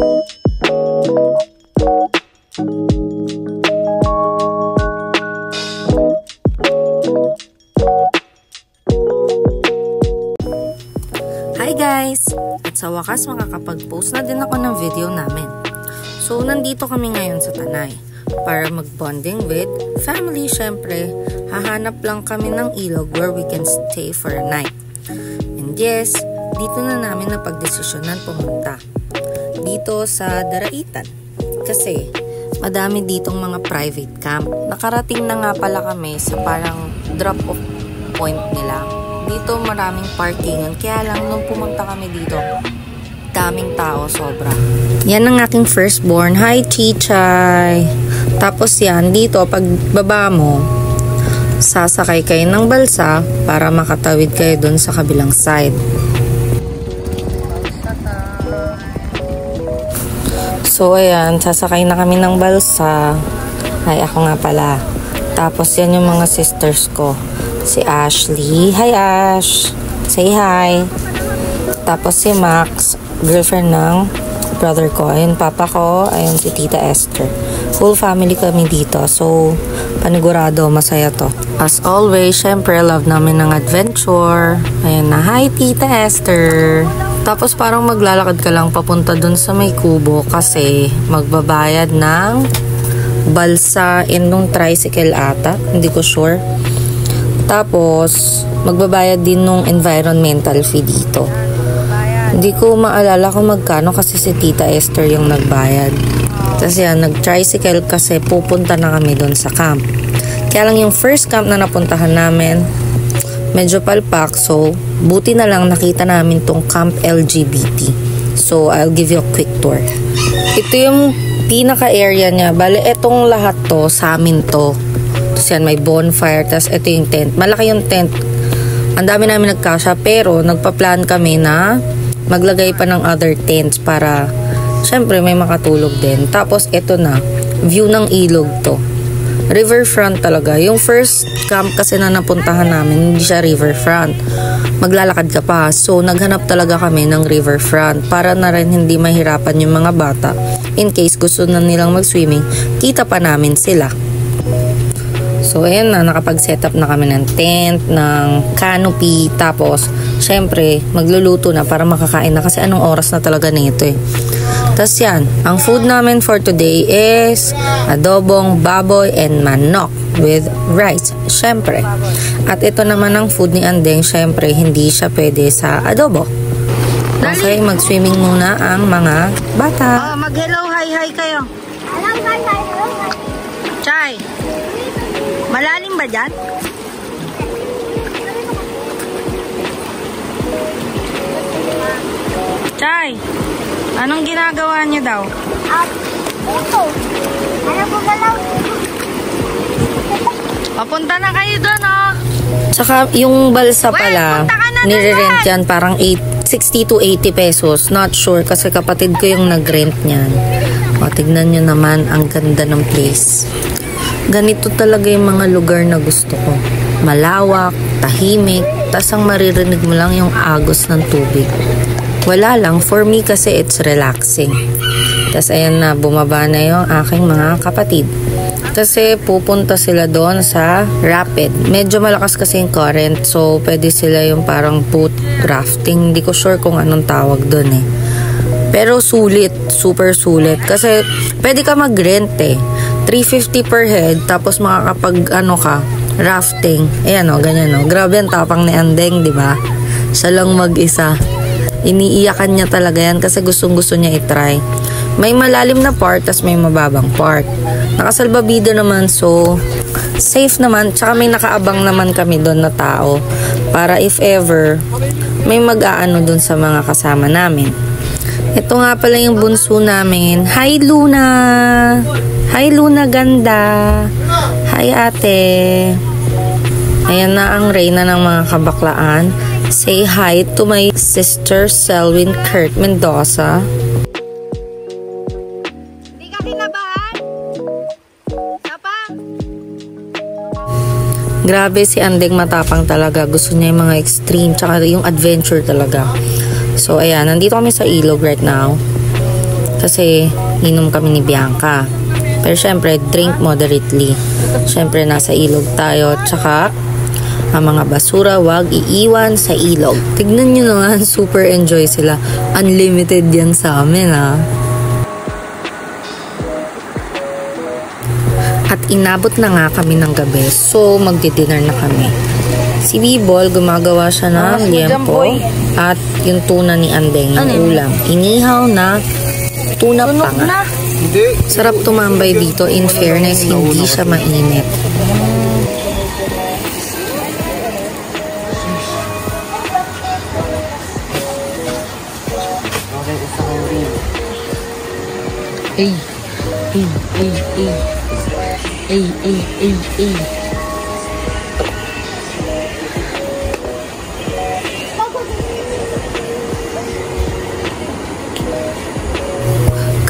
Hi guys! At sa wakas makakapag-post na din ako ng video namin. So nandito kami ngayon sa Tanay para mag-bonding with family. Syempre, hahanap lang kami ng ilog where we can stay for a night. And yes, dito na namin napagdesisyonan pumunta. Dito sa Daraitan. Kasi madami ditong mga private camp. Nakarating na nga pala kami sa parang drop-off point nila. Dito maraming parkingan, kaya lang nung pumunta kami dito, daming tao, sobra. Yan ang aking firstborn. Hi, Chichay! Tapos yan, dito, pag baba mo, sasakay kayo ng balsa para makatawid kayo dun sa kabilang side. So, ayan, sasakay na kami ng balsa. Ay, ako nga pala. Tapos yan yung mga sisters ko. Si Ashley. Hi, Ash. Say hi. Tapos si Max, girlfriend ng brother ko. Ayun, papa ko. Ayun, si Tita Esther. Full family kami dito. So, panigurado, masaya to. As always, syempre, love namin ng adventure. Ayun na. Hi, Tita Esther. Tapos, parang maglalakad ka lang papunta dun sa may kubo kasi magbabayad ng balsa in nung tricycle ata. Hindi ko sure. Tapos, magbabayad din nung environmental fee dito. Hindi ko maalala kung magkano kasi si Tita Esther yung nagbayad. Tapos yan, nag-tricycle kasi pupunta na kami doon sa camp. Kaya lang yung first camp na napuntahan namin, medyo palpak. So, buti na lang nakita namin tong Camp LGBT. So, I'll give you a quick tour. Ito yung pinaka-area niya. Bale, etong lahat to, sa amin to. Tapos yan, may bonfire. Tapos ito yung tent. Malaki yung tent. Ang dami namin nagkasya. Pero nagpa-plan kami na maglagay pa ng other tents para syempre may makatulog din. Tapos ito na. View ng ilog to. Riverfront talaga. Yung first camp kasi na napuntahan namin, hindi siya riverfront. Maglalakad ka pa. So naghanap talaga kami ng riverfront para na rin hindi mahirapan yung mga bata. In case gusto na nilang mag-swimming, kita pa namin sila. So, ayan na, nakapag-set up na kami ng tent, ng canopy, tapos, syempre, magluluto na para makakain na kasi anong oras na talaga nito eh. Tapos yan, ang food namin for today is adobong baboy and manok with rice, syempre. At ito naman ang food ni Andeng, syempre, hindi siya pwede sa adobo. Okay, mag-swimming muna ang mga bata. Mag-hello, hi kayo. Hello, hi. Chay! Malalim ba dyan? Chay! Anong ginagawa niyo daw? Ito. Ano po galaw? Papunta na kayo doon, oh! Saka yung balsa pala, nire-rent yan parang 60 to 80 pesos. Not sure kasi kapatid ko yung nag-rent niyan. O, tignan nyo naman ang ganda ng place. Ganito talaga yung mga lugar na gusto ko. Malawak, tahimik, tas ang maririnig mo lang yung agos ng tubig. Wala lang, for me kasi it's relaxing. Tas ayan na, bumaba na yung aking mga kapatid. Kasi pupunta sila doon sa rapid. Medyo malakas kasi yung current, so pwede sila yung parang boat rafting. Hindi ko sure kung anong tawag doon eh. Pero sulit, super sulit. Kasi pwede ka mag-rent eh. 350 per head, tapos makakapag rafting. Ayan o, ganyan o. Grabe ang tapang ni Andeng, di ba? Siya lang mag-isa. Iniiyakan niya talaga yan kasi gustong-gusto niya i-try. May malalim na part, tas may mababang part. Nakasalbabida naman, so safe naman. Tsaka may nakaabang naman kami doon na tao. Para if ever, may mag-aano doon sa mga kasama namin. Ito nga pala yung bunso namin. Hi, Luna! Hi, Luna, ganda! Hi, ate! Ayan na ang reyna ng mga kabaklaan. Say hi to my sister, Selwyn Kurt Mendoza. Hindi ka kinabahan? Tapang? Grabe si Andeng, matapang talaga. Gusto niya yung mga extreme, tsaka yung adventure talaga. So, ayan, nandito kami sa ilog right now. Kasi inom kami ni Bianca. Pero syempre, drink moderately. Syempre, nasa ilog tayo. Tsaka, ang mga basura, wag iiwan sa ilog. Tignan nyo naman, super enjoy sila. Unlimited yan sa amin, ha. At inabot na nga kami ng gabi. So, magdi-dinner na kami. Si Bibol, gumagawa siya ng liempo. At yung tuna ni Andeng, yung ulam. Inihaw na tuna panga. Sarap tumambay dito. In fairness, hindi siya mainit.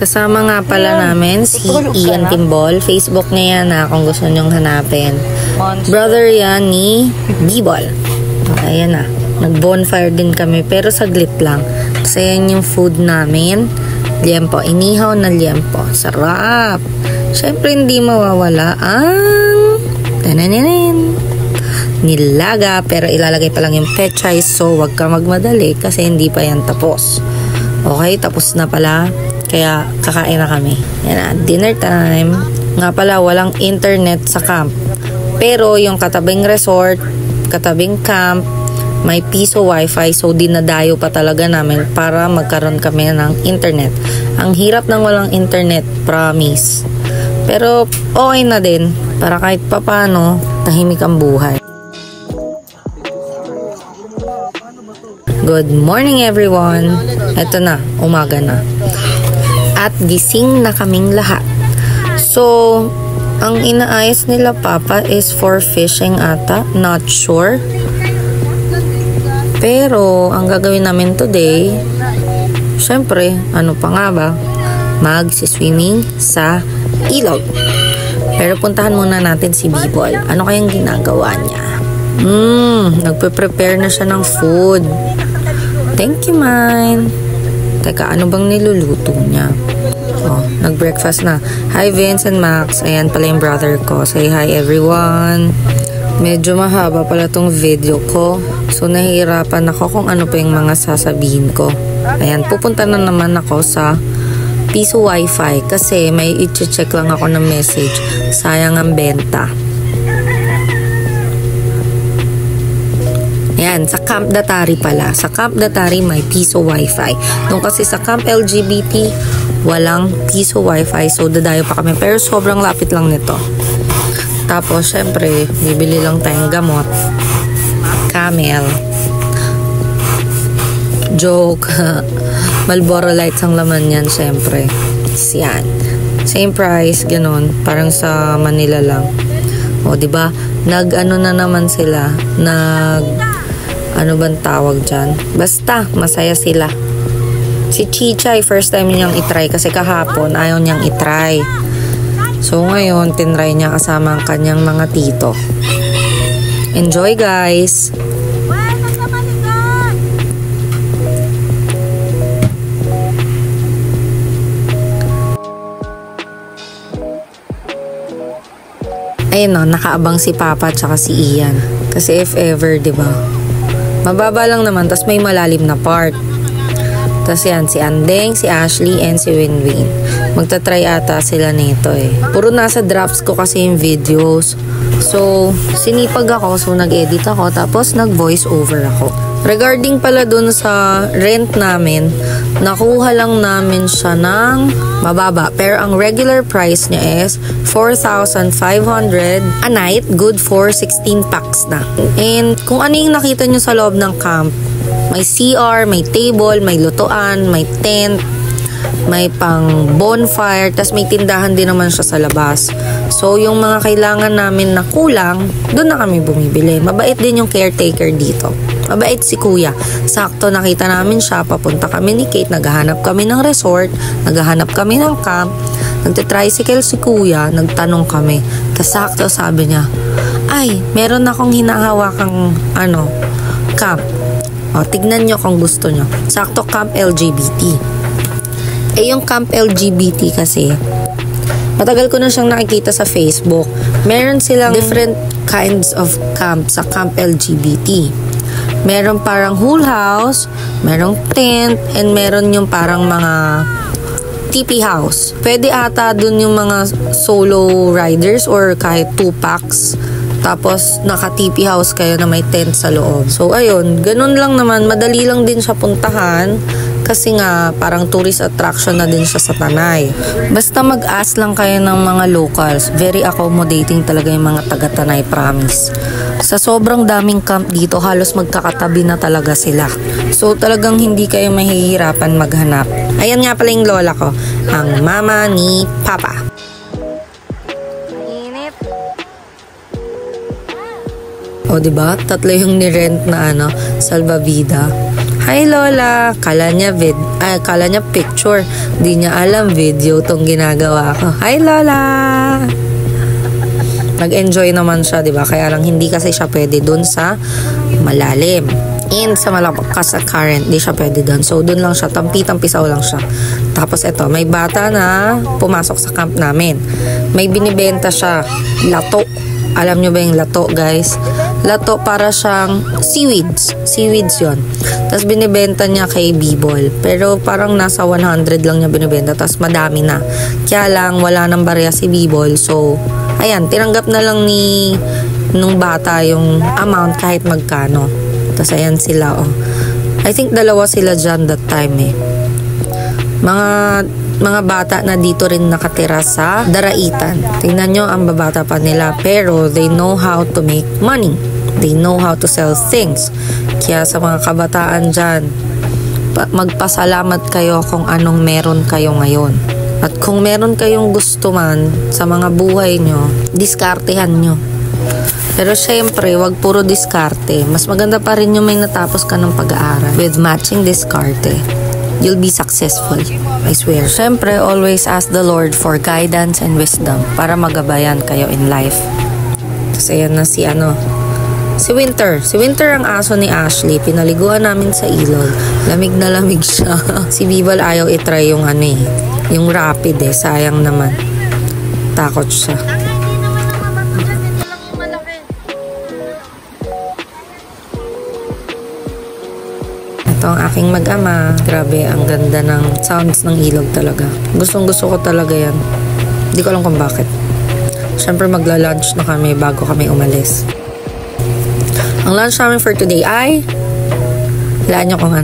Kasama nga pala namin si Ian Timbol. Facebook niya yan kung gusto nyong hanapin. Brother yan ni Bibol. Ayan na. Nag-bonfire din kami pero saglit lang. Kasi yan yung food namin. Liempo. Inihaw na liempo. Sarap. Siyempre hindi mawawala ang nilaga. Pero ilalagay pa lang yung pechay. So wag ka magmadali kasi hindi pa yan tapos. Okay, tapos na pala. Kaya kakain na kami. Yan na, dinner time. Nga pala, walang internet sa camp. Pero yung katabing resort, katabing camp, may piso wifi. So dinadayo pa talaga namin para magkaroon kami ng internet. Ang hirap ng walang internet, promise. Pero okay na din. Para kahit papano, tahimik ang buhay. Good morning everyone. Eto na, umaga na. At gising na kaming lahat. So, ang inaayos nila papa is for fishing ata. Not sure. Pero, ang gagawin namin today, syempre, ano pa nga ba? Mag-swimming sa ilog. Pero puntahan muna natin si Bibol. Ano kayang ginagawa niya? Nagpe-prepare na siya ng food. Thank you, man. Teka, ano bang niluluto niya? Oh, nag-breakfast na. Hi, Vince and Max. Ayan pala yung brother ko. Say hi, everyone. Medyo mahaba pala tong video ko. So, nahihirapan ako kung ano pa yung mga sasabihin ko. Ayan, pupunta na naman ako sa piso wifi kasi may i-check lang ako ng message. Sayang ang benta. Ayan, sa Camp Datari pala. Sa Camp Datari may piso wifi. Nung kasi sa Camp LGBT, walang piso wifi. So, dadayo pa kami. Pero sobrang lapit lang nito. Tapos, syempre, bibili lang tayong gamot. Camel. Joke. Marlboro Lights ang laman yan, syempre. Yan. Same price, ganun. Parang sa Manila lang. O, diba? Nag-ano na naman sila. Ano bang tawag dyan? Basta, masaya sila. Si Chichay, first time niyang itry kasi kahapon ayaw niyang itry. So ngayon, tinry niya kasama ang kanyang mga tito. Enjoy, guys! Ayun o, nakaabang si Papa at saka si Ian. Kasi if ever, diba? Mababa lang naman, tas may malalim na part. Tas yan, si Andeng, si Ashley, and si Winwin. Magta-try ata sila nito eh. Puro nasa drafts ko kasi yung videos. So, sinipag ako, so nag-edit ako, tapos nag-voice over ako. Regarding pala dun sa rent namin, nakuha lang namin siya ng mababa. Pero ang regular price niya is 4,500 a night, good for 16 packs na. And kung ano yung nakita nyo sa loob ng camp, may CR, may table, may lutuan, may tent, may pang bonfire, tas may tindahan din naman siya sa labas. So, yung mga kailangan namin na kulang, doon na kami bumibili. Mabait din yung caretaker dito. Mabait si kuya. Sakto nakita namin siya, papunta kami ni Kate, naghahanap kami ng resort, naghahanap kami ng camp, nagte-tricycle si kuya, nagtanong kami. Tas sakto sabi niya, ay, meron akong hinahawakang camp. O, tignan nyo kung gusto nyo. Sakto camp LGBT. Eh, yung Camp LGBT kasi, matagal ko na siyang nakikita sa Facebook. Meron silang different kinds of camp sa Camp LGBT. Meron parang whole house, merong tent, and meron yung parang mga TP house. Pwede ata dun yung mga solo riders or kahit 2 packs. Tapos, naka-TP house kayo na may tent sa loob. So, ayun. Ganun lang naman. Madali lang din siya puntahan. Kasi nga, parang tourist attraction na din siya sa Tanay. Basta mag-ask lang kayo ng mga locals. Very accommodating talaga yung mga taga-Tanay, promise. Sa sobrang daming camp dito, halos magkakatabi na talaga sila. So, talagang hindi kayo mahihirapan maghanap. Ayan nga pala yung lola ko. Ang mama ni Papa. O, diba? Tatlo yung nirent na salvavida. Hi, Lola! Kala niya picture. Di niya alam video tong ginagawa ko. Hi, Lola! Nag-enjoy naman siya, diba? Kaya lang hindi kasi siya pwede dun sa malalim. And sa malakas na current, di siya pwede dun. So, dun lang siya. Tampi-tampisaw lang siya. Tapos, eto, may bata na pumasok sa camp namin. May binibenta siya. Lato. Alam nyo ba yung lato, guys? Lato para siyang seaweeds. Seaweeds yon. Tapos binibenta niya kay B-Ball. Pero parang nasa 100 lang niya binibenta. Tapos madami na. Kaya lang wala nang barya si B-Ball. So, ayan, tinanggap na lang nung bata yung amount kahit magkano. Tapos ayan sila, oh. I think dalawa sila dyan that time, eh. Mga bata na dito rin nakatira sa Daraitan. Tingnan nyo ang babata pa nila. Pero they know how to make money. They know how to sell things. Kaya sa mga kabataan dyan, magpasalamat kayo kung anong meron kayo ngayon. At kung meron kayong gusto man sa mga buhay nyo, diskartehan nyo. Pero syempre, wag puro diskarte. Mas maganda pa rin yung may natapos ka ng pag-aaral. With matching diskarte, you'll be successful. I swear. Syempre, always ask the Lord for guidance and wisdom para magabayan kayo in life. Kasi yan na si Winter. Si Winter ang aso ni Ashley. Pinaliguan namin sa ilog. Lamig na lamig siya. Si Bibal ayaw itry yung yung rapid eh. Sayang naman. Takot siya. Ito ang aking mag-ama. Grabe, ang ganda ng sounds ng ilog talaga. Gustong-gusto ko talaga yan. Hindi ko alam kung bakit. Siyempre magla-lunch na kami bago kami umalis. Ang lunch namin for today ay laan nyo kung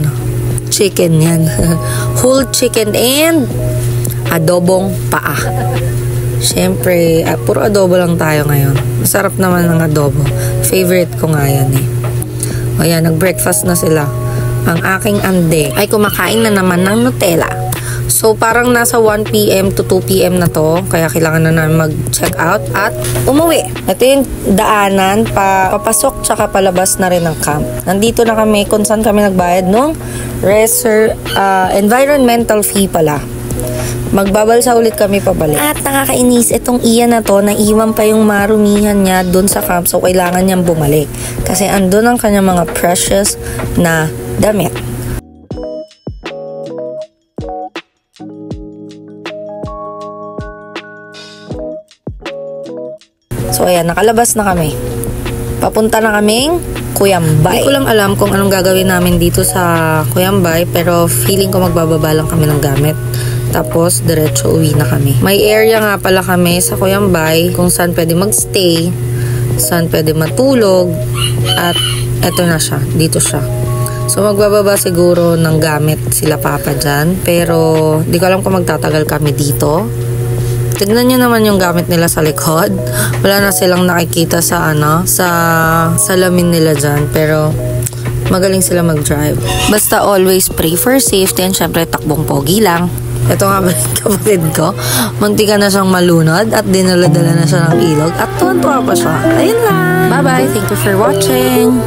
chicken yan. Whole chicken and adobong paa. Siyempre, puro adobo lang tayo ngayon. Masarap naman ng adobo. Favorite ko nga yan eh. O yan, nag-breakfast na sila. Ang aking ande ay kumakain na naman ng Nutella. So, parang nasa 1 p.m. to 2 p.m. na to. Kaya kailangan na namin mag-check out at umuwi. Ito yung daanan, papasok tsaka palabas na rin ng camp. Nandito na kami kung saan kami nagbayad nung environmental fee pala. Magbabalsa ulit kami pabalik. At nakakainis, itong Ian na to, naiwan pa yung marumihan niya dun sa camp. So, kailangan niyang bumalik. Kasi andun ang kanyang mga precious na damit. So, ayan, nakalabas na kami. Papunta na kaming Cuyambay. Hindi ko lang alam kung anong gagawin namin dito sa Cuyambay, pero feeling ko magbababa lang kami ng gamit. Tapos, diretso uwi na kami. May area nga pala kami sa Cuyambay kung saan pwede magstay, saan pwede matulog, at eto na siya. Dito siya. So, magbababa siguro ng gamit sila Papa dyan. Pero, di ko alam kung magtatagal kami dito. Tignan nyo naman yung gamit nila sa likod. Wala na silang nakikita sa salamin nila dyan. Pero, magaling sila mag-drive. Basta always pray for safety and syempre takbong pogi lang. Ito nga ba yung kapatid ko? Muntika na siyang malunod at dinala-dala na siya ng ilog. At tuwan-tuwa pa siya. Ayun lang. Bye-bye. Thank you for watching.